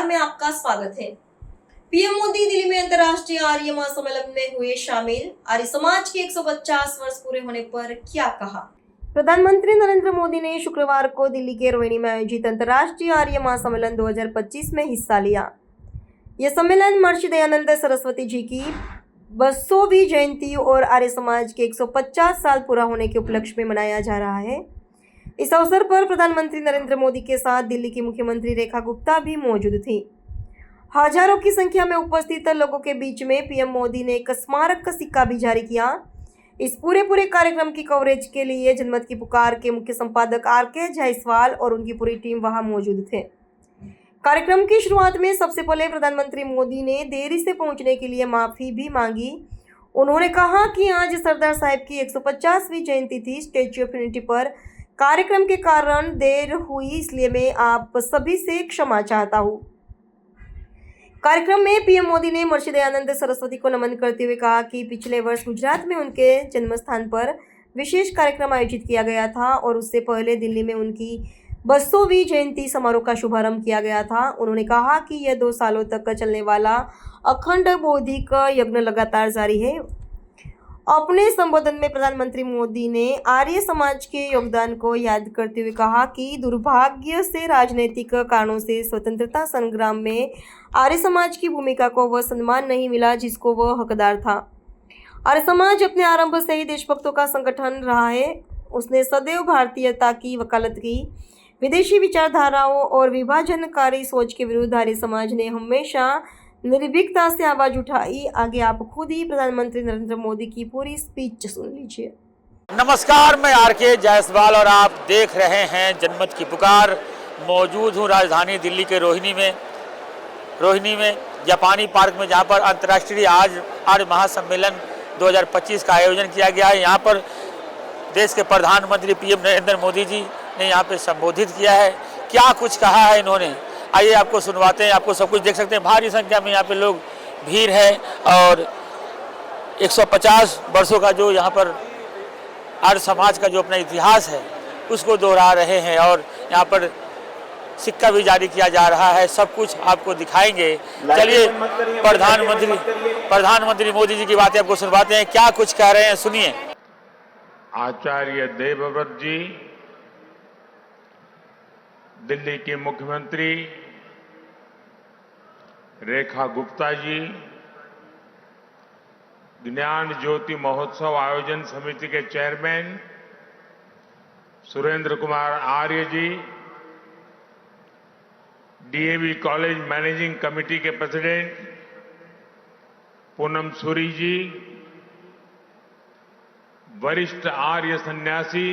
में आपका स्वागत है। पीएम मोदी दिल्ली में अंतर्राष्ट्रीय आर्य महासम्मेलन में हुए शामिल। आर्य समाज के 150 वर्ष पूरे होने पर क्या कहा? प्रधानमंत्री नरेंद्र मोदी ने शुक्रवार को दिल्ली के रोहिणी में आयोजित अंतर्राष्ट्रीय आर्य महासम्मेलन 2025 में हिस्सा लिया। यह सम्मेलन महर्षि दयानंद सरस्वती जी की 200वीं जयंती और आर्य समाज के 150 साल पूरा होने के उपलक्ष्य में मनाया जा रहा है। इस अवसर पर प्रधानमंत्री नरेंद्र मोदी के साथ दिल्ली की मुख्यमंत्री रेखा गुप्ता भी मौजूद थी। हजारों की संख्या में उपस्थित लोगों के बीच में पीएम मोदी ने एक स्मारक सिक्का भी जारी किया। इस पूरे कार्यक्रम की कवरेज के लिए जनमत की पुकार के मुख्य संपादक आर.के. जायसवाल और उनकी पूरी टीम वहां मौजूद थे। कार्यक्रम की शुरुआत में सबसे पहले प्रधानमंत्री मोदी ने देरी से पहुंचने के लिए माफी भी मांगी। उन्होंने कहा कि आज सरदार साहब की 150वीं जयंती थी। स्टैच्यू ऑफ यूनिटी पर कार्यक्रम के कारण देर हुई, इसलिए मैं आप सभी से क्षमा चाहता हूँ। कार्यक्रम में पीएम मोदी ने महर्षि दयानंद सरस्वती को नमन करते हुए कहा कि पिछले वर्ष गुजरात में उनके जन्म स्थान पर विशेष कार्यक्रम आयोजित किया गया था और उससे पहले दिल्ली में उनकी 200वीं जयंती समारोह का शुभारंभ किया गया था। उन्होंने कहा कि यह 2 सालों तक चलने वाला अखंड बौद्धिक यज्ञ लगातार जारी है। अपने संबोधन में प्रधानमंत्री मोदी ने आर्य समाज के योगदान को याद करते हुए कहा कि दुर्भाग्य से राजनीतिक कारणों से स्वतंत्रता संग्राम में आर्य समाज की भूमिका को वह सम्मान नहीं मिला जिसको वह हकदार था। आर्य समाज अपने आरंभ से ही देशभक्तों का संगठन रहा है। उसने सदैव भारतीयता की वकालत की। विदेशी विचारधाराओं और विभाजनकारी सोच के विरुद्ध आर्य समाज ने हमेशा निर्भीकता से आवाज उठाई। आगे आप खुद ही प्रधानमंत्री नरेंद्र मोदी की पूरी स्पीच सुन लीजिए। नमस्कार, मैं आर.के. जायसवाल और आप देख रहे हैं जनमत की पुकार। मौजूद हूँ राजधानी दिल्ली के रोहिणी में जापानी पार्क में, जहाँ पर अंतर्राष्ट्रीय आर्य महासम्मेलन 2025 का आयोजन किया गया है। यहाँ पर देश के प्रधानमंत्री पीएम नरेंद्र मोदी जी ने यहाँ पे संबोधित किया है। क्या कुछ कहा है इन्होंने, आइए आपको सुनवाते हैं। आपको सब कुछ देख सकते हैं। भारी संख्या में यहाँ पे लोग भीड़ है और 150 वर्षों का जो यहाँ पर आर्य समाज का जो अपना इतिहास है उसको दोहरा रहे हैं और यहाँ पर सिक्का भी जारी किया जा रहा है। सब कुछ आपको दिखाएंगे। चलिए प्रधानमंत्री मोदी जी की बातें आपको सुनवाते हैं। क्या कुछ कह रहे हैं, सुनिए। आचार्य देवव्रत जी, दिल्ली की मुख्यमंत्री रेखा गुप्ता जी, ज्ञान ज्योति महोत्सव आयोजन समिति के चेयरमैन सुरेंद्र कुमार आर्य जी, डीएवी कॉलेज मैनेजिंग कमेटी के प्रेसिडेंट पूनम सूरी जी, वरिष्ठ आर्य सन्यासी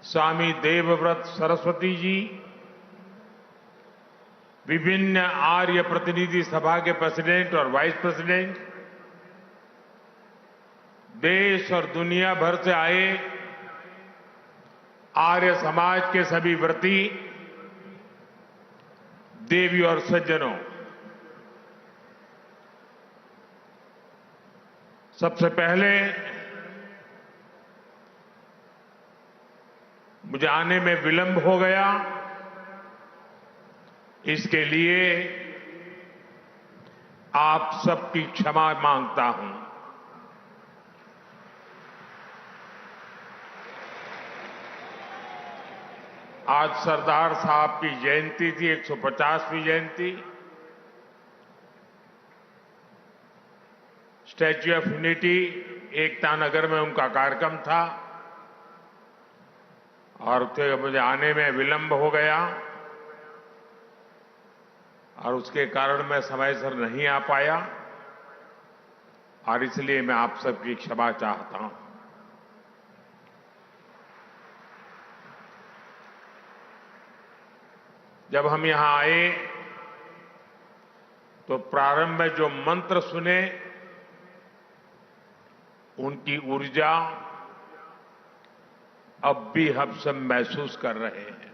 स्वामी देवव्रत सरस्वती जी, विभिन्न आर्य प्रतिनिधि सभा के प्रेसिडेंट और वाइस प्रेसिडेंट, देश और दुनिया भर से आए आर्य समाज के सभी व्रती, देवी और सज्जनों, सबसे पहले मुझे आने में विलंब हो गया, इसके लिए आप सबकी क्षमा मांगता हूं। आज सरदार साहब की जयंती थी, 150वीं जयंती। Statue of unity Ekta Nagar में उनका कार्यक्रम था और मुझे आने में विलंब हो गया और उसके कारण मैं समय से नहीं आ पाया और इसलिए मैं आप सबकी क्षमा चाहता हूं। जब हम यहां आए तो प्रारंभ में जो मंत्र सुने उनकी ऊर्जा अब भी हम सब महसूस कर रहे हैं।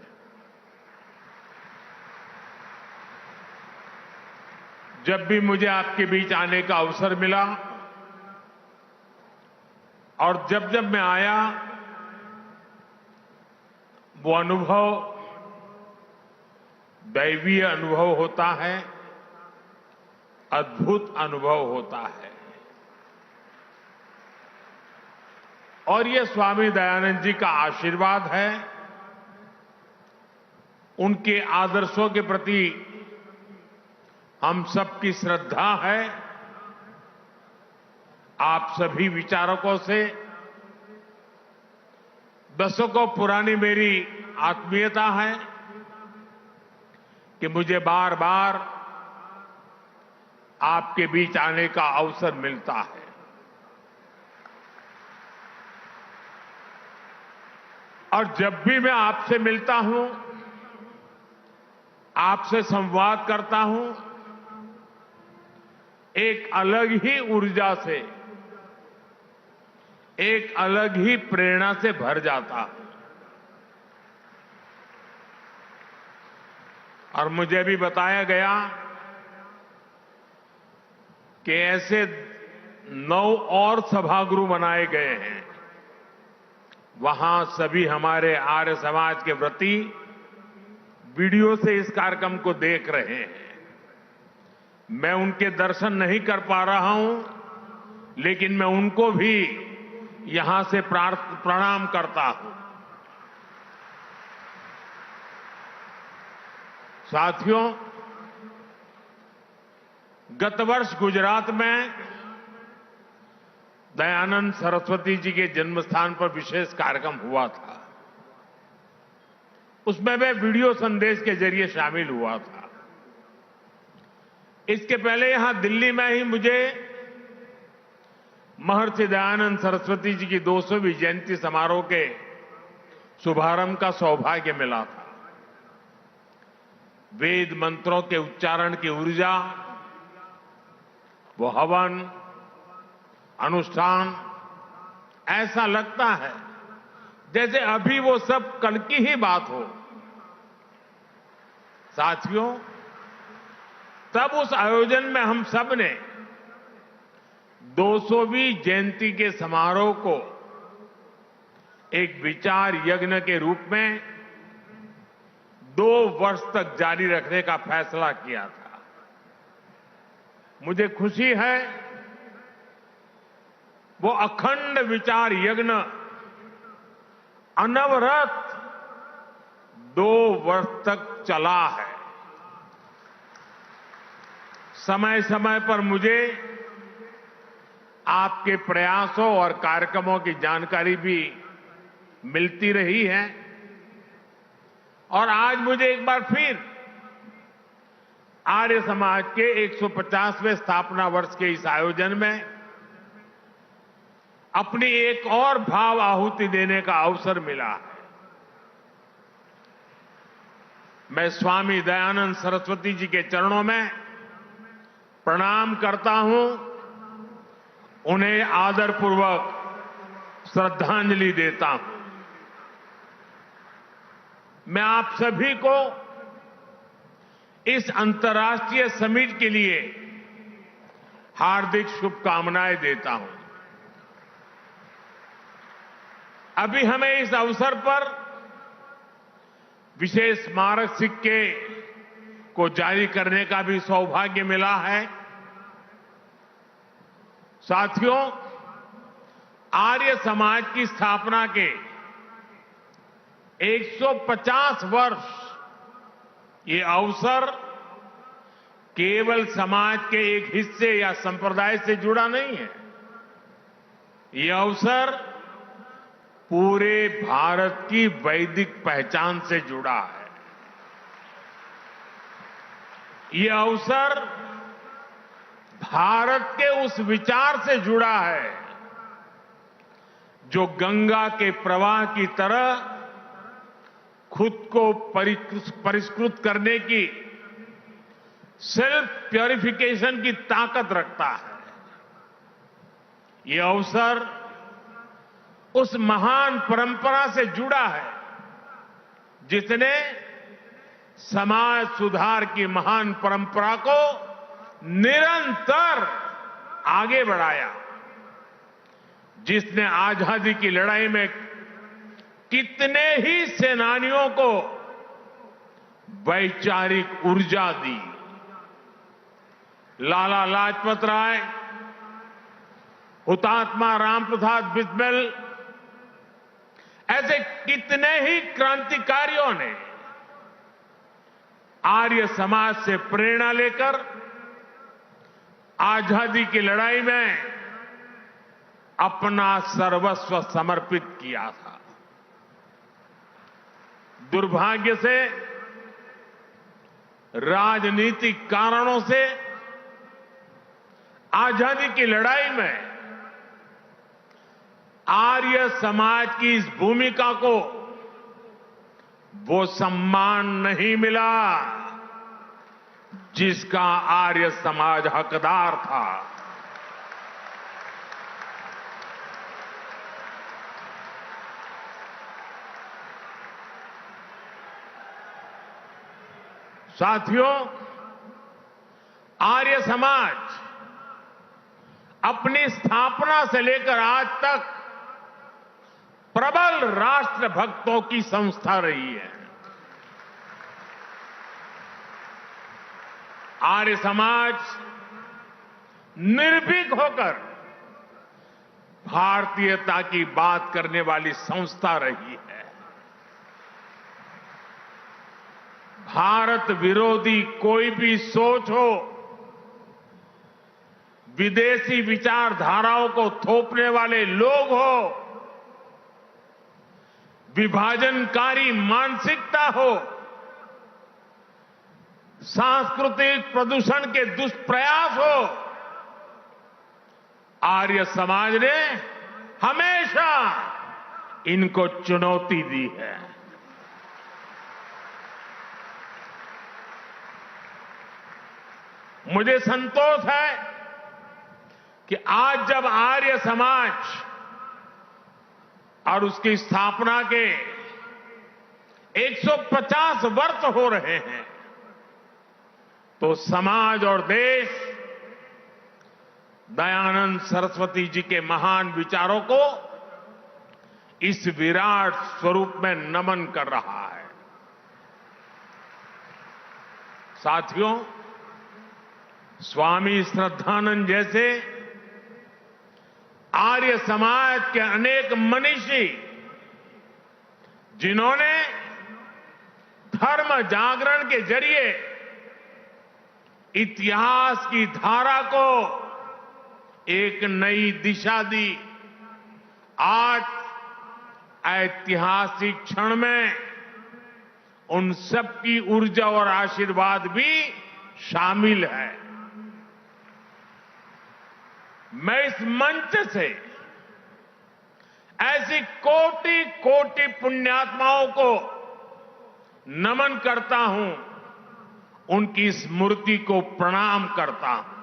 जब भी मुझे आपके बीच आने का अवसर मिला और जब मैं आया, वो अनुभव दैवीय अनुभव होता है, अद्भुत अनुभव होता है। और ये स्वामी दयानंद जी का आशीर्वाद है, उनके आदर्शों के प्रति हम सबकी श्रद्धा है। आप सभी विचारकों से दशकों पुरानी मेरी आत्मीयता है कि मुझे बार बार आपके बीच आने का अवसर मिलता है। और जब भी मैं आपसे मिलता हूं, आपसे संवाद करता हूं, एक अलग ही ऊर्जा से, एक अलग ही प्रेरणा से भर जाता हूं। और मुझे भी बताया गया कि ऐसे 9 और सभागृह बनाए गए हैं। वहां सभी हमारे आर्य समाज के व्रती वीडियो से इस कार्यक्रम को देख रहे हैं। मैं उनके दर्शन नहीं कर पा रहा हूं, लेकिन मैं उनको भी यहां से प्रणाम करता हूं। साथियों, गत वर्ष गुजरात में दयानंद सरस्वती जी के जन्म स्थान पर विशेष कार्यक्रम हुआ था। उसमें मैं वीडियो संदेश के जरिए शामिल हुआ था। इसके पहले यहां दिल्ली में ही मुझे महर्षि दयानंद सरस्वती जी की 200वीं जयंती समारोह के शुभारंभ का सौभाग्य मिला था। वेद मंत्रों के उच्चारण की ऊर्जा, वो हवन, अनुष्ठान, ऐसा लगता है जैसे अभी वो सब कल की ही बात हो। साथियों, तब उस आयोजन में हम सब ने 200वीं जयंती के समारोह को एक विचार यज्ञ के रूप में 2 वर्ष तक जारी रखने का फैसला किया था। मुझे खुशी है वो अखंड विचार यज्ञ अनवरत 2 वर्ष तक चला है। समय समय पर मुझे आपके प्रयासों और कार्यक्रमों की जानकारी भी मिलती रही है। और आज मुझे एक बार फिर आर्य समाज के 150वें स्थापना वर्ष के इस आयोजन में अपनी एक और भाव आहुति देने का अवसर मिला है। मैं स्वामी दयानंद सरस्वती जी के चरणों में प्रणाम करता हूं, उन्हें आदरपूर्वक श्रद्धांजलि देता हूं। मैं आप सभी को इस अंतर्राष्ट्रीय समिट के लिए हार्दिक शुभकामनाएं देता हूं। अभी हमें इस अवसर पर विशेष स्मारक सिक्के को जारी करने का भी सौभाग्य मिला है। साथियों, आर्य समाज की स्थापना के 150 वर्ष, ये अवसर केवल समाज के एक हिस्से या संप्रदाय से जुड़ा नहीं है। ये अवसर पूरे भारत की वैदिक पहचान से जुड़ा है। ये अवसर भारत के उस विचार से जुड़ा है जो गंगा के प्रवाह की तरह खुद को परिष्कृत करने की, सेल्फ प्योरिफिकेशन की ताकत रखता है। ये अवसर उस महान परंपरा से जुड़ा है जिसने समाज सुधार की महान परंपरा को निरंतर आगे बढ़ाया, जिसने आजादी की लड़ाई में कितने ही सेनानियों को वैचारिक ऊर्जा दी। लाला लाजपत राय, हुतात्मा राम प्रसाद बिस्मिल, ऐसे कितने ही क्रांतिकारियों ने आर्य समाज से प्रेरणा लेकर आजादी की लड़ाई में अपना सर्वस्व समर्पित किया था। दुर्भाग्य से राजनीतिक कारणों से आजादी की लड़ाई में आर्य समाज की इस भूमिका को वो सम्मान नहीं मिला जिसका आर्य समाज हकदार था। साथियों, आर्य समाज अपनी स्थापना से लेकर आज तक प्रबल राष्ट्र भक्तों की संस्था रही है। आर्य समाज निर्भीक होकर भारतीयता की बात करने वाली संस्था रही है। भारत विरोधी कोई भी सोच हो, विदेशी विचारधाराओं को थोपने वाले लोग हो, विभाजनकारी मानसिकता हो, सांस्कृतिक प्रदूषण के दुष्प्रयास हो, आर्य समाज ने हमेशा इनको चुनौती दी है। मुझे संतोष है कि आज जब आर्य समाज और उसकी स्थापना के 150 वर्ष हो रहे हैं, तो समाज और देश दयानंद सरस्वती जी के महान विचारों को इस विराट स्वरूप में नमन कर रहा है। साथियों, स्वामी श्रद्धानंद जैसे आर्य समाज के अनेक मनीषी, जिन्होंने धर्म जागरण के जरिए इतिहास की धारा को एक नई दिशा दी, आज ऐतिहासिक क्षण में उन सबकी ऊर्जा और आशीर्वाद भी शामिल है। मैं इस मंच से ऐसी कोटि कोटि पुण्यात्माओं को नमन करता हूं, उनकी स्मृति को प्रणाम करता हूं।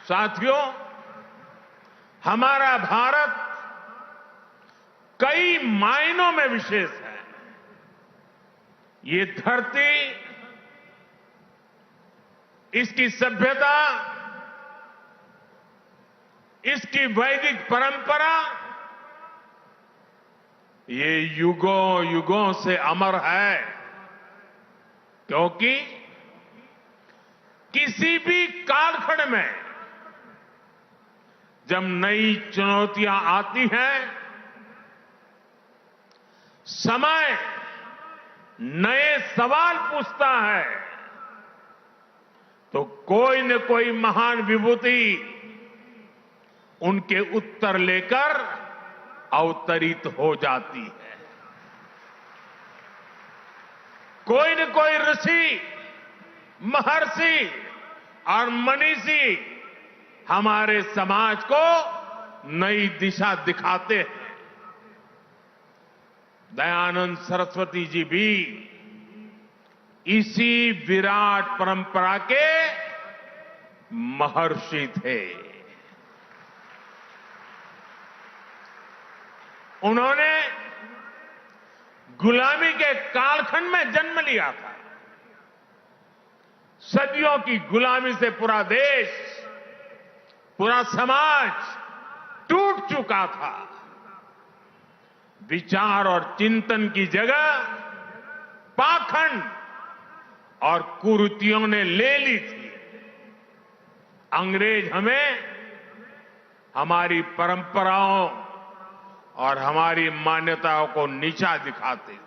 साथियों, हमारा भारत कई मायनों में विशेष है। ये धरती, इसकी सभ्यता, इसकी वैदिक परंपरा, ये युगों युगों से अमर है, क्योंकि किसी भी कालखंड में जब नई चुनौतियां आती हैं, समय नए सवाल पूछता है, तो कोई न कोई महान विभूति उनके उत्तर लेकर अवतरित हो जाती है। कोई न कोई ऋषि, महर्षि और मनीषी हमारे समाज को नई दिशा दिखाते हैं। दयानंद सरस्वती जी भी इसी विराट परंपरा के महर्षि थे। उन्होंने गुलामी के कालखंड में जन्म लिया था। सदियों की गुलामी से पूरा देश, पूरा समाज टूट चुका था। विचार और चिंतन की जगह पाखंड और कुरीतियों ने ले ली थी। अंग्रेज हमें हमारी परंपराओं और हमारी मान्यताओं को नीचा दिखाते थे।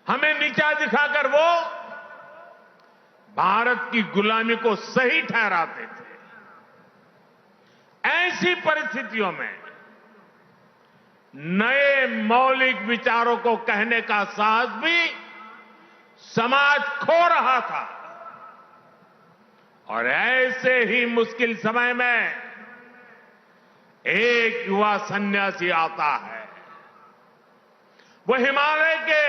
हमें नीचा दिखाकर वो भारत की गुलामी को सही ठहराते थे। ऐसी परिस्थितियों में नए मौलिक विचारों को कहने का साहस भी समाज खो रहा था। और ऐसे ही मुश्किल समय में एक युवा सन्यासी आता है। वो हिमालय के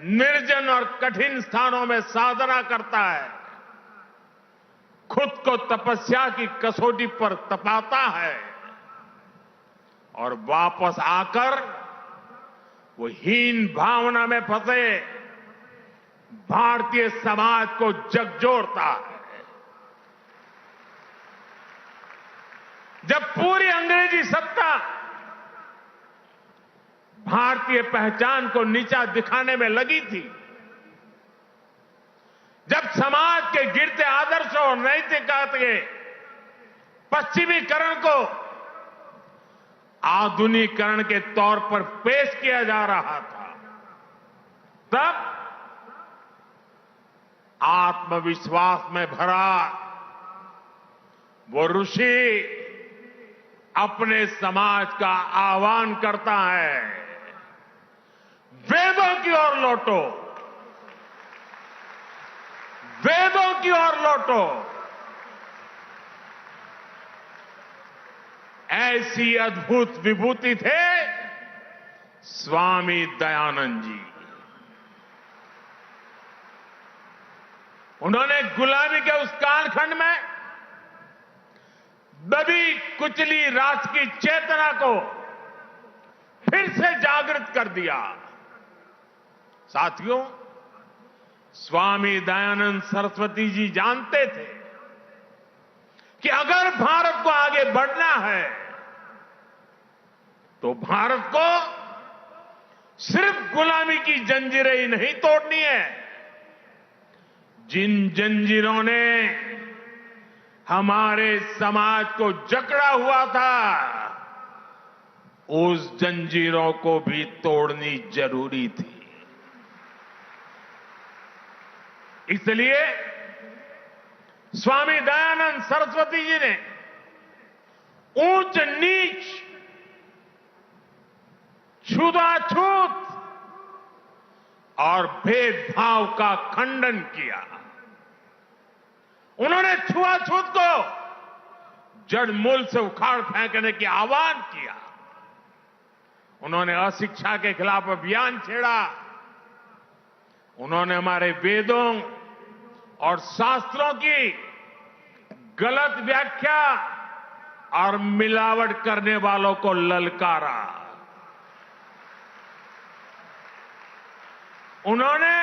निर्जन और कठिन स्थानों में साधना करता है, खुद को तपस्या की कसौटी पर तपाता है और वापस आकर वो हीन भावना में फंसे भारतीय समाज को झकझोरता है। जब पूरी अंग्रेजी सत्ता भारतीय पहचान को नीचा दिखाने में लगी थी, जब समाज के गिरते आदर्शों और नैतिकता के पश्चिमीकरण को आधुनिकीकरण के तौर पर पेश किया जा रहा था, तब आत्मविश्वास में भरा वो ऋषि अपने समाज का आह्वान करता है, वेदों की ओर लौटो, वेदों की ओर लौटो। ऐसी अद्भुत विभूति थे स्वामी दयानंद जी। उन्होंने गुलामी के उस कालखंड में दबी कुचली राष्ट्र की चेतना को फिर से जागृत कर दिया। साथियों, स्वामी दयानंद सरस्वती जी जानते थे कि अगर भारत को आगे बढ़ना है तो भारत को सिर्फ गुलामी की जंजीरें ही नहीं तोड़नी है। जिन जंजीरों ने हमारे समाज को जकड़ा हुआ था, उस जंजीरों को भी तोड़नी जरूरी थी। इसलिए स्वामी दयानंद सरस्वती जी ने ऊंच नीच, छूताछूत और भेदभाव का खंडन किया। उन्होंने छुआछूत को जड़ मूल से उखाड़ फेंकने की आह्वान किया। उन्होंने अशिक्षा के खिलाफ अभियान छेड़ा। उन्होंने हमारे वेदों और शास्त्रों की गलत व्याख्या और मिलावट करने वालों को ललकारा। उन्होंने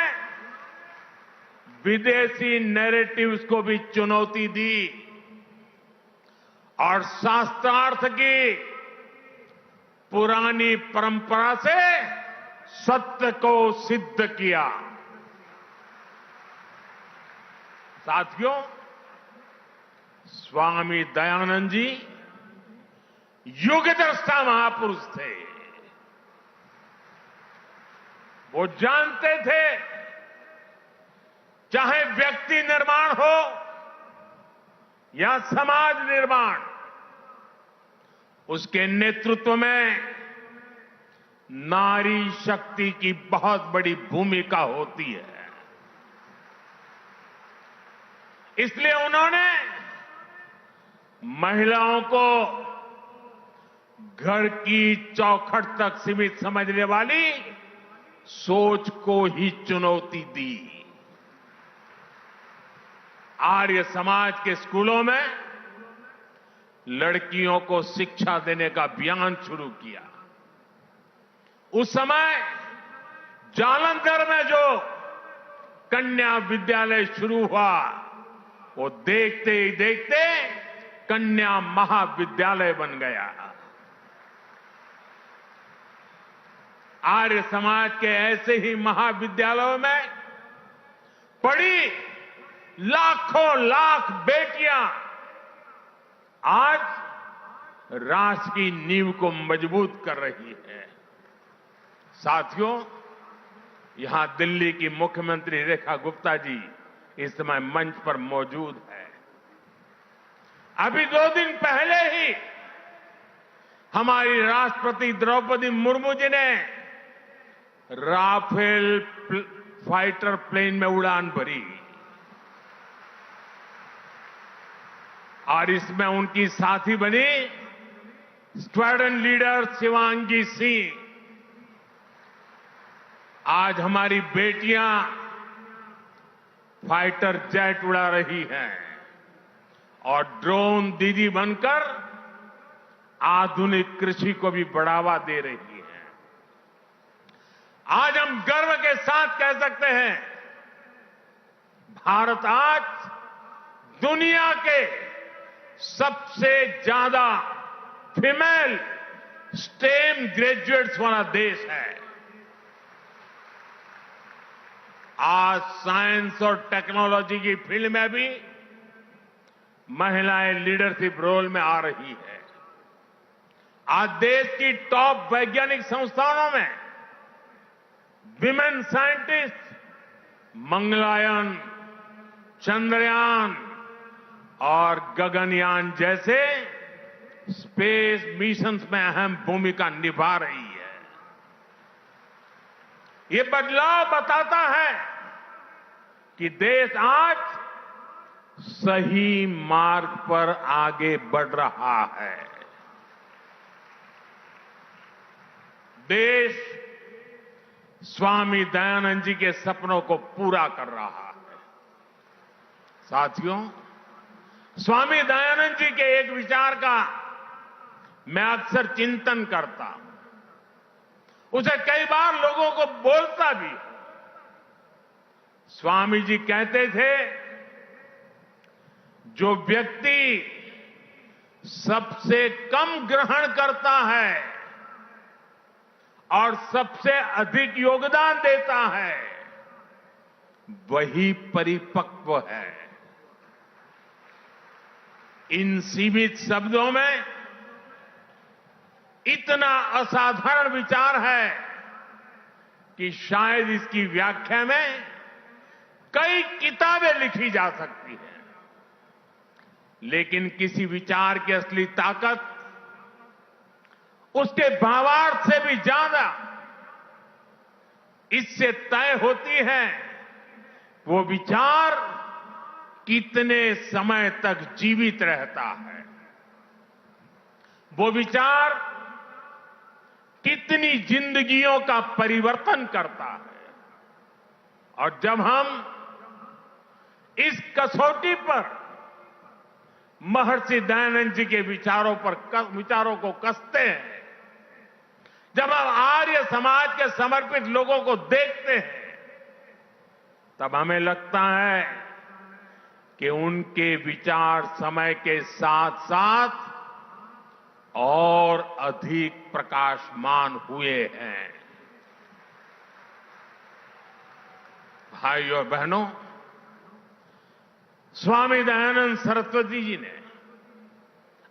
विदेशी नैरेटिव्स को भी चुनौती दी और शास्त्रार्थ की पुरानी परंपरा से सत्य को सिद्ध किया। साथियों, स्वामी दयानंद जी युगदृष्टा महापुरुष थे। वो जानते थे चाहे व्यक्ति निर्माण हो या समाज निर्माण, उसके नेतृत्व में नारी शक्ति की बहुत बड़ी भूमिका होती है। इसलिए उन्होंने महिलाओं को घर की चौखट तक सीमित समझने वाली सोच को ही चुनौती दी। आर्य समाज के स्कूलों में लड़कियों को शिक्षा देने का अभियान शुरू किया। उस समय जालंधर में जो कन्या विद्यालय शुरू हुआ, वो देखते ही देखते कन्या महाविद्यालय बन गया। आर्य समाज के ऐसे ही महाविद्यालयों में पढ़ी लाखों लाख बेटियां आज राष्ट्र की नींव को मजबूत कर रही है। साथियों, यहां दिल्ली की मुख्यमंत्री रेखा गुप्ता जी इस समय मंच पर मौजूद है। अभी 2 दिन पहले ही हमारी राष्ट्रपति द्रौपदी मुर्मू जी ने राफेल फाइटर प्लेन में उड़ान भरी और इसमें उनकी साथी बनी स्क्वाड्रन लीडर शिवांगी सिंह। आज हमारी बेटियां फाइटर जेट उड़ा रही हैं और ड्रोन दीदी बनकर आधुनिक कृषि को भी बढ़ावा दे रही हैं। आज हम गर्व के साथ कह सकते हैं, भारत आज दुनिया के सबसे ज्यादा फीमेल स्टेम ग्रेजुएट्स वाला देश है। आज साइंस और टेक्नोलॉजी की फील्ड में भी महिलाएं लीडरशिप रोल में आ रही है। आज देश की टॉप वैज्ञानिक संस्थानों में विमेन साइंटिस्ट मंगलयान, चंद्रयान और गगनयान जैसे स्पेस मिशंस में अहम भूमिका निभा रही है। ये बदलाव बताता है कि देश आज सही मार्ग पर आगे बढ़ रहा है। देश स्वामी दयानंद जी के सपनों को पूरा कर रहा है। साथियों, स्वामी दयानंद जी के एक विचार का मैं अक्सर चिंतन करता हूं, उसे कई बार लोगों को बोलता भी हूं। स्वामी जी कहते थे, जो व्यक्ति सबसे कम ग्रहण करता है और सबसे अधिक योगदान देता है, वही परिपक्व है। इन सीमित शब्दों में इतना असाधारण विचार है कि शायद इसकी व्याख्या में कई किताबें लिखी जा सकती हैं। लेकिन किसी विचार की असली ताकत उसके भावार्थ से भी ज्यादा इससे तय होती है वो विचार कितने समय तक जीवित रहता है, वो विचार कितनी जिंदगियों का परिवर्तन करता है। और जब हम इस कसौटी पर महर्षि दयानंद जी के विचारों को कसते हैं, जब हम आर्य समाज के समर्पित लोगों को देखते हैं, तब हमें लगता है कि उनके विचार समय के साथ साथ और अधिक प्रकाशमान हुए हैं। भाइयों और बहनों, स्वामी दयानंद सरस्वती जी ने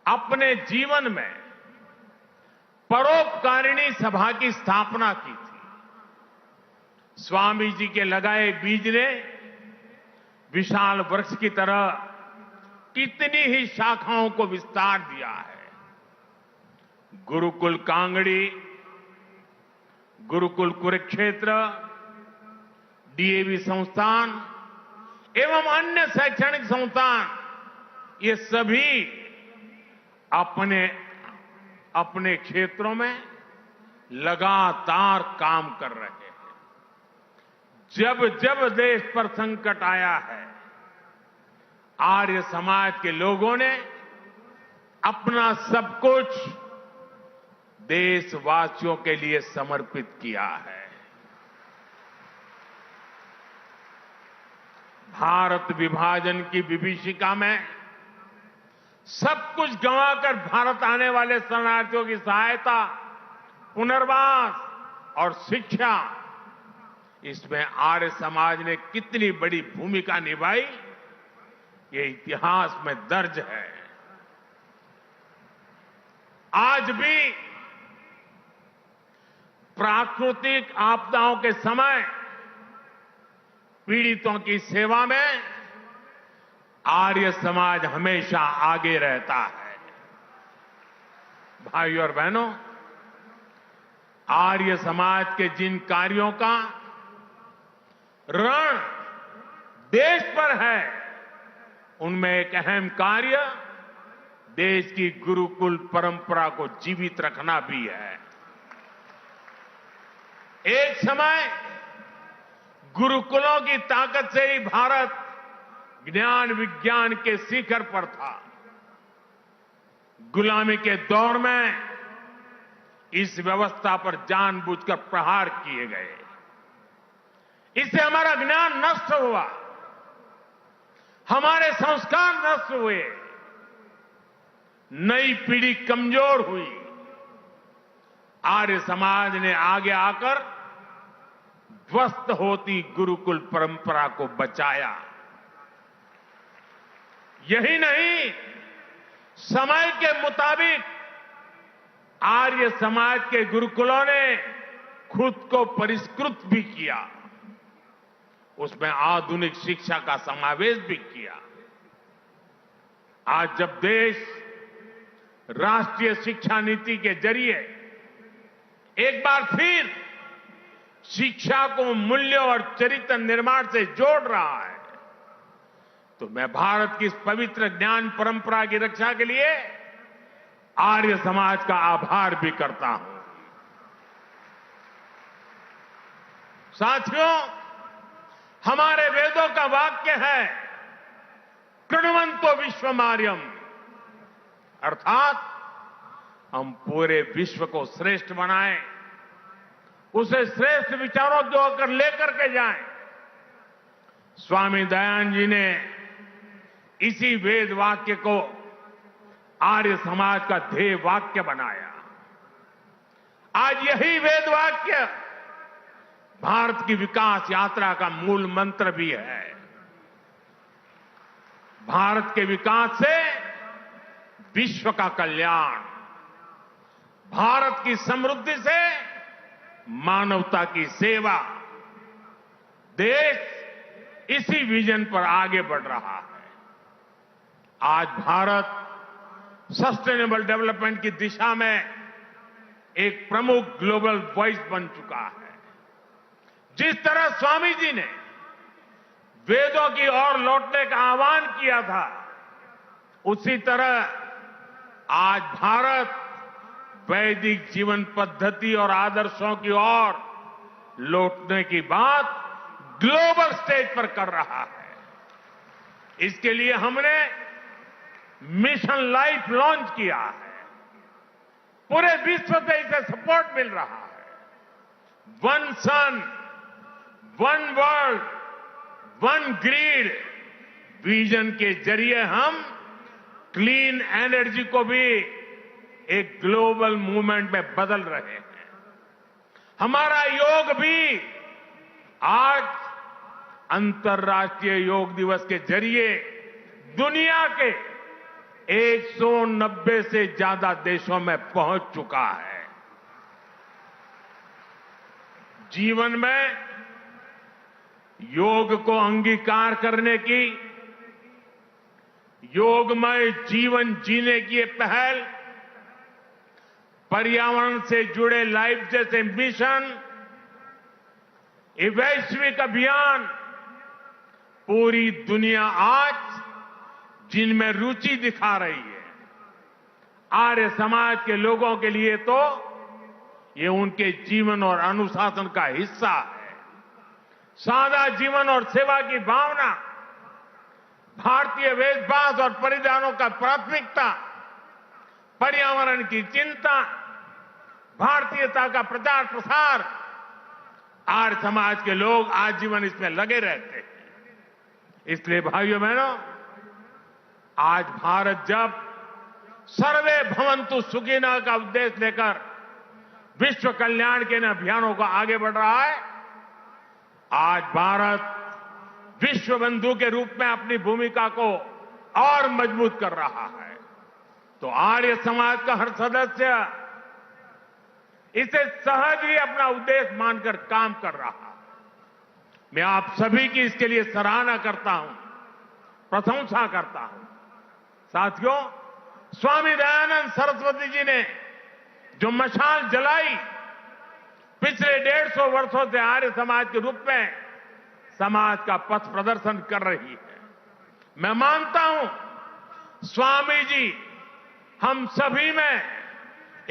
अपने जीवन में परोपकारिणी सभा की स्थापना की थी। स्वामी जी के लगाए बीज ने विशाल वृक्ष की तरह कितनी ही शाखाओं को विस्तार दिया है। गुरुकुल कांगड़ी, गुरुकुल कुरुक्षेत्र, डीएवी संस्थान एवं अन्य शैक्षणिक संस्थान, ये सभी अपने अपने क्षेत्रों में लगातार काम कर रहे हैं। जब जब देश पर संकट आया है, आर्य समाज के लोगों ने अपना सब कुछ देशवासियों के लिए समर्पित किया है। भारत विभाजन की विभीषिका में सब कुछ गंवाकर भारत आने वाले शरणार्थियों की सहायता, पुनर्वास और शिक्षा, इसमें आर्य समाज ने कितनी बड़ी भूमिका निभाई, ये इतिहास में दर्ज है। आज भी प्राकृतिक आपदाओं के समय पीड़ितों की सेवा में आर्य समाज हमेशा आगे रहता है। भाइयों और बहनों, आर्य समाज के जिन कार्यों का ऋण देश पर है, उनमें एक अहम कार्य देश की गुरुकुल परंपरा को जीवित रखना भी है। एक समय गुरुकुलों की ताकत से ही भारत ज्ञान विज्ञान के शिखर पर था। गुलामी के दौर में इस व्यवस्था पर जानबूझकर प्रहार किए गए। इससे हमारा ज्ञान नष्ट हुआ, हमारे संस्कार नष्ट हुए, नई पीढ़ी कमजोर हुई। आर्य समाज ने आगे आकर ध्वस्त होती गुरुकुल परंपरा को बचाया। यही नहीं, समय के मुताबिक आर्य समाज के गुरुकुलों ने खुद को परिष्कृत भी किया, उसमें आधुनिक शिक्षा का समावेश भी किया। आज जब देश राष्ट्रीय शिक्षा नीति के जरिए एक बार फिर शिक्षा को मूल्य और चरित्र निर्माण से जोड़ रहा है, तो मैं भारत की इस पवित्र ज्ञान परंपरा की रक्षा के लिए आर्य समाज का आभार भी करता हूं। साथियों, हमारे वेदों का वाक्य है कृण्वन्तो विश्वमार्यम, अर्थात हम पूरे विश्व को श्रेष्ठ बनाएं, उसे श्रेष्ठ विचारों को होकर लेकर के जाएं। स्वामी दयानंद जी ने इसी वेद वाक्य को आर्य समाज का ध्येय वाक्य बनाया। आज यही वेद वाक्य भारत की विकास यात्रा का मूल मंत्र भी है। भारत के विकास से विश्व का कल्याण, भारत की समृद्धि से मानवता की सेवा, देश इसी विजन पर आगे बढ़ रहा है। आज भारत सस्टेनेबल डेवलपमेंट की दिशा में एक प्रमुख ग्लोबल वॉइस बन चुका है। जिस तरह स्वामी जी ने वेदों की ओर लौटने का आह्वान किया था, उसी तरह आज भारत वैदिक जीवन पद्धति और आदर्शों की ओर लौटने की बात ग्लोबल स्टेज पर कर रहा है। इसके लिए हमने मिशन लाइफ लॉन्च किया है। पूरे विश्व से इसे सपोर्ट मिल रहा है। One sun, one world, one grid vision के जरिए हम क्लीन एनर्जी को भी एक ग्लोबल मूवमेंट में बदल रहे हैं। हमारा योग भी आज अंतर्राष्ट्रीय योग दिवस के जरिए दुनिया के 190 से ज्यादा देशों में पहुंच चुका है। जीवन में योग को अंगीकार करने की, योगमय जीवन जीने की ये पहल, पर्यावरण से जुड़े लाइफ जैसे मिशन, ये वैश्विक अभियान पूरी दुनिया आज जिनमें रुचि दिखा रही है, आर्य समाज के लोगों के लिए तो ये उनके जीवन और अनुशासन का हिस्सा है। सादा जीवन और सेवा की भावना, भारतीय वेशभूषा और परिधानों का प्राथमिकता, पर्यावरण की चिंता, भारतीयता का प्रचार प्रसार, आर्य समाज के लोग आजीवन इसमें लगे रहते हैं। इसलिए भाइयों बहनों, आज भारत जब सर्वे भवन्तु सुखिनः का उद्देश्य लेकर विश्व कल्याण के इन अभियानों को आगे बढ़ रहा है। आज भारत विश्व बंधु के रूप में अपनी भूमिका को और मजबूत कर रहा है। तो आर्य समाज का हर सदस्य इसे सहज ही अपना उद्देश्य मानकर काम कर रहा है। मैं आप सभी की इसके लिए सराहना करता हूं, प्रशंसा करता हूं। साथियों, स्वामी दयानंद सरस्वती जी ने जो मशाल जलाई, पिछले 150 वर्षों से आर्य समाज के रूप में समाज का पथ प्रदर्शन कर रही है। मैं मानता हूं स्वामी जी हम सभी में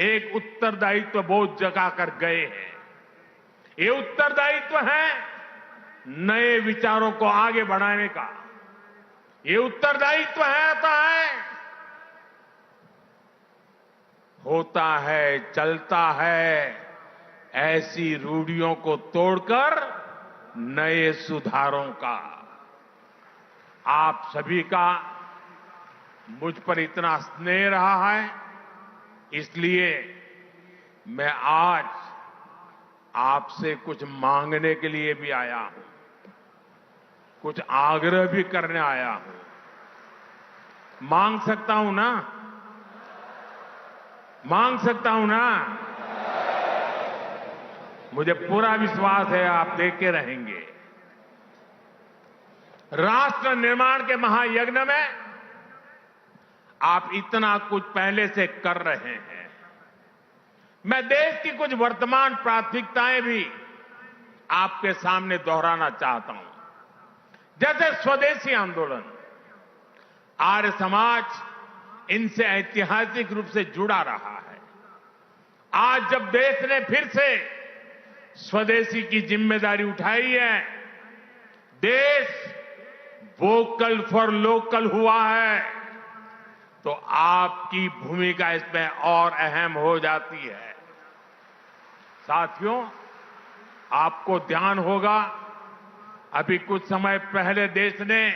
एक उत्तरदायित्व बोझ जगा कर गए हैं। ये उत्तरदायित्व है नए विचारों को आगे बढ़ाने का। ये उत्तरदायित्व होता है, चलता है, ऐसी रूढ़ियों को तोड़कर नए सुधारों का। आप सभी का मुझ पर इतना स्नेह रहा है, इसलिए मैं आज आपसे कुछ मांगने के लिए भी आया हूं, कुछ आग्रह भी करने आया हूं। मांग सकता हूं ना? मांग सकता हूं ना? मुझे पूरा विश्वास है आप देखे रहेंगे। राष्ट्र निर्माण के महायज्ञ में आप इतना कुछ पहले से कर रहे हैं। मैं देश की कुछ वर्तमान प्राथमिकताएं भी आपके सामने दोहराना चाहता हूं। जैसे स्वदेशी आंदोलन, आर्य समाज इनसे ऐतिहासिक रूप से जुड़ा रहा है। आज जब देश ने फिर से स्वदेशी की जिम्मेदारी उठाई है, देश वोकल फॉर लोकल हुआ है, तो आपकी भूमिका इसमें और अहम हो जाती है। साथियों, आपको ध्यान होगा अभी कुछ समय पहले देश ने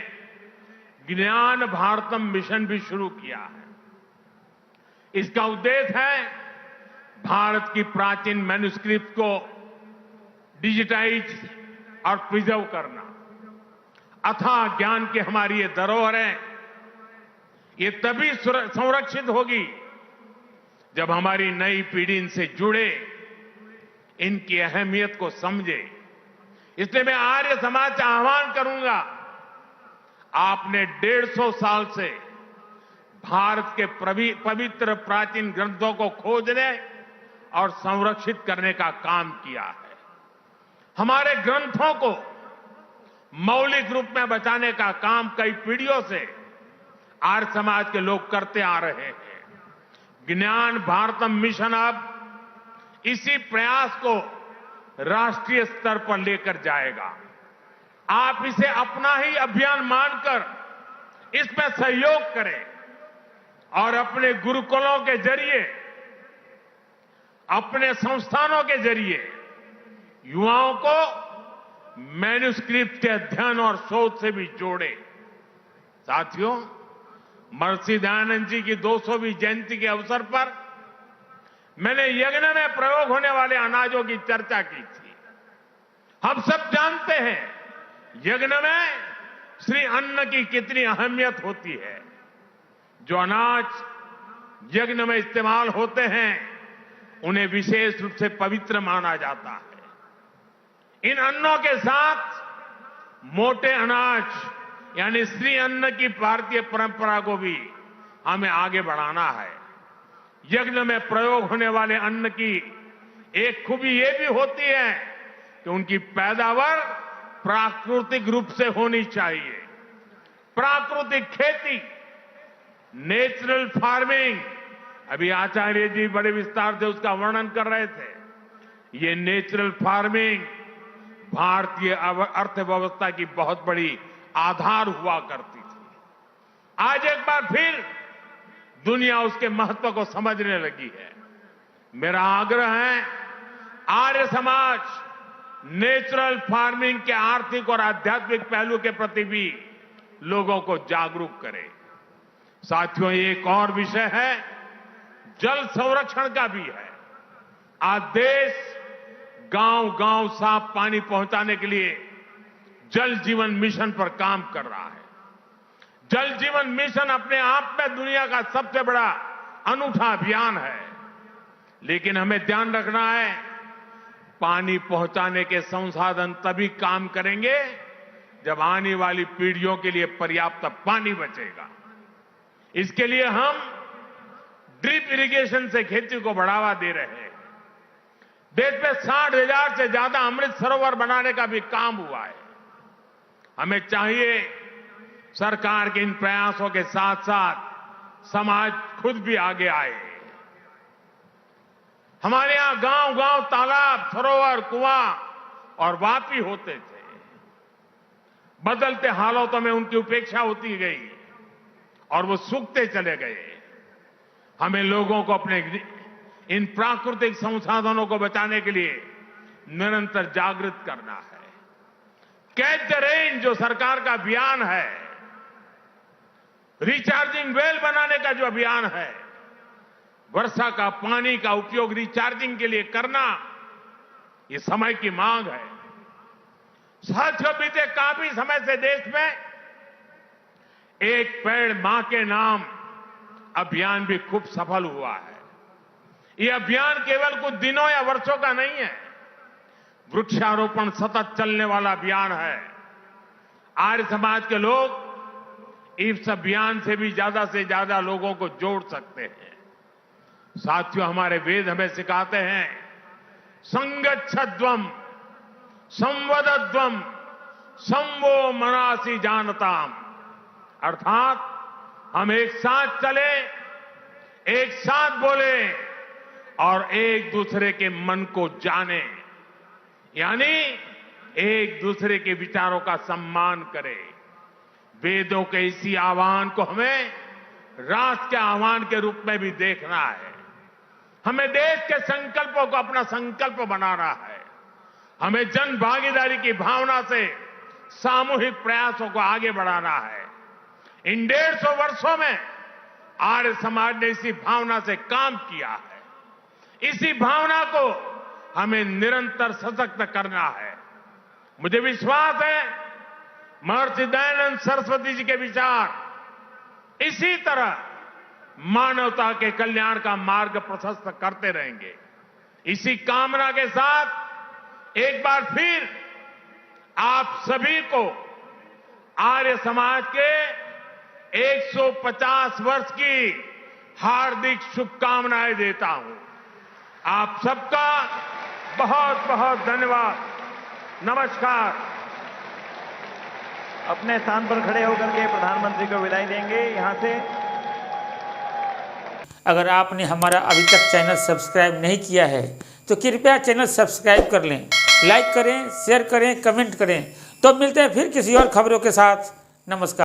ज्ञान भारतम मिशन भी शुरू किया है। इसका उद्देश्य है भारत की प्राचीन मैन्युस्क्रिप्ट को डिजिटाइज और प्रिजर्व करना। अथाह ज्ञान की हमारी ये धरोहर है, ये तभी संरक्षित होगी जब हमारी नई पीढ़ी इनसे जुड़े, इनकी अहमियत को समझे। इसलिए मैं आर्य समाज से आह्वान करूंगा, आपने 150 साल से भारत के पवित्र प्राचीन ग्रंथों को खोजने और संरक्षित करने का काम किया है। हमारे ग्रंथों को मौलिक रूप में बचाने का काम कई पीढ़ियों से आर्य समाज के लोग करते आ रहे हैं। ज्ञान भारतम मिशन अब इसी प्रयास को राष्ट्रीय स्तर पर लेकर जाएगा। आप इसे अपना ही अभियान मानकर इसमें सहयोग करें और अपने गुरुकुलों के जरिए, अपने संस्थानों के जरिए युवाओं को मैन्युस्क्रिप्ट के अध्ययन और शोध से भी जोड़े। साथियों, महर्षि दयानंद जी की 200वीं जयंती के अवसर पर मैंने यज्ञ में प्रयोग होने वाले अनाजों की चर्चा की थी। हम सब जानते हैं यज्ञ में श्री अन्न की कितनी अहमियत होती है। जो अनाज यज्ञ में इस्तेमाल होते हैं उन्हें विशेष रूप से पवित्र माना जाता है। इन अन्नों के साथ मोटे अनाज यानी श्री अन्न की भारतीय परंपरा को भी हमें आगे बढ़ाना है। यज्ञ में प्रयोग होने वाले अन्न की एक खूबी ये भी होती है कि उनकी पैदावार प्राकृतिक रूप से होनी चाहिए। प्राकृतिक खेती, नेचुरल फार्मिंग, अभी आचार्य जी बड़े विस्तार से उसका वर्णन कर रहे थे। ये नेचुरल फार्मिंग भारतीय अर्थव्यवस्था की बहुत बड़ी आधार हुआ करती थी। आज एक बार फिर दुनिया उसके महत्व को समझने लगी है। मेरा आग्रह है आर्य समाज नेचुरल फार्मिंग के आर्थिक और आध्यात्मिक पहलू के प्रति भी लोगों को जागरूक करे। साथियों, एक और विषय है, जल संरक्षण का भी है। आज देश गांव-गांव साफ पानी पहुंचाने के लिए जल जीवन मिशन पर काम कर रहा है। जल जीवन मिशन अपने आप में दुनिया का सबसे बड़ा अनूठा अभियान है, लेकिन हमें ध्यान रखना है, पानी पहुंचाने के संसाधन तभी काम करेंगे जब आने वाली पीढ़ियों के लिए पर्याप्त पानी बचेगा। इसके लिए हम ड्रिप इरिगेशन से खेती को बढ़ावा दे रहे हैं। देश में 60,000 से ज्यादा अमृत सरोवर बनाने का भी काम हुआ है। हमें चाहिए सरकार के इन प्रयासों के साथ साथ समाज खुद भी आगे आए। हमारे यहां गांव-गांव तालाब, सरोवर, कुआं और वापी होते थे। बदलते हालातों में उनकी उपेक्षा होती गई और वो सूखते चले गए। हमें लोगों को अपने इन प्राकृतिक संसाधनों को बचाने के लिए निरंतर जागृत करना है। कैच द रेन जो सरकार का अभियान है, रिचार्जिंग वेल बनाने का जो अभियान है, वर्षा का पानी का उपयोग रिचार्जिंग के लिए करना, ये समय की मांग है। साथियों, बीते काफी समय से देश में एक पेड़ मां के नाम अभियान भी खूब सफल हुआ है। ये अभियान केवल कुछ दिनों या वर्षों का नहीं है, वृक्षारोपण सतत चलने वाला अभियान है। आर्य समाज के लोग इस अभियान से भी ज्यादा लोगों को जोड़ सकते हैं। साथियों, हमारे वेद हमें सिखाते हैं, संगच्छध्वम संवदध्वम संवो मनासी जानताम, अर्थात हम एक साथ चले, एक साथ बोले और एक दूसरे के मन को जाने, यानी एक दूसरे के विचारों का सम्मान करें। वेदों के इसी आह्वान को हमें राष्ट्र के आह्वान के रूप में भी देखना है। हमें देश के संकल्पों को अपना संकल्प बनाना है। हमें जन भागीदारी की भावना से सामूहिक प्रयासों को आगे बढ़ाना है। इन 150 वर्षों में आर्य समाज ने इसी भावना से काम किया है। इसी भावना को हमें निरंतर सशक्त करना है। मुझे विश्वास है, महर्षि दयानंद सरस्वती जी के विचार इसी तरह मानवता के कल्याण का मार्ग प्रशस्त करते रहेंगे। इसी कामना के साथ एक बार फिर आप सभी को आर्य समाज के 150 वर्ष की हार्दिक शुभकामनाएं देता हूं। आप सबका बहुत बहुत धन्यवाद। नमस्कार। अपने स्थान पर खड़े होकर के प्रधानमंत्री को विदाई देंगे यहां से। अगर आपने हमारा अभी तक चैनल सब्सक्राइब नहीं किया है तो कृपया चैनल सब्सक्राइब कर लें, लाइक करें, शेयर करें, कमेंट करें। तो मिलते हैं फिर किसी और खबरों के साथ। नमस्कार।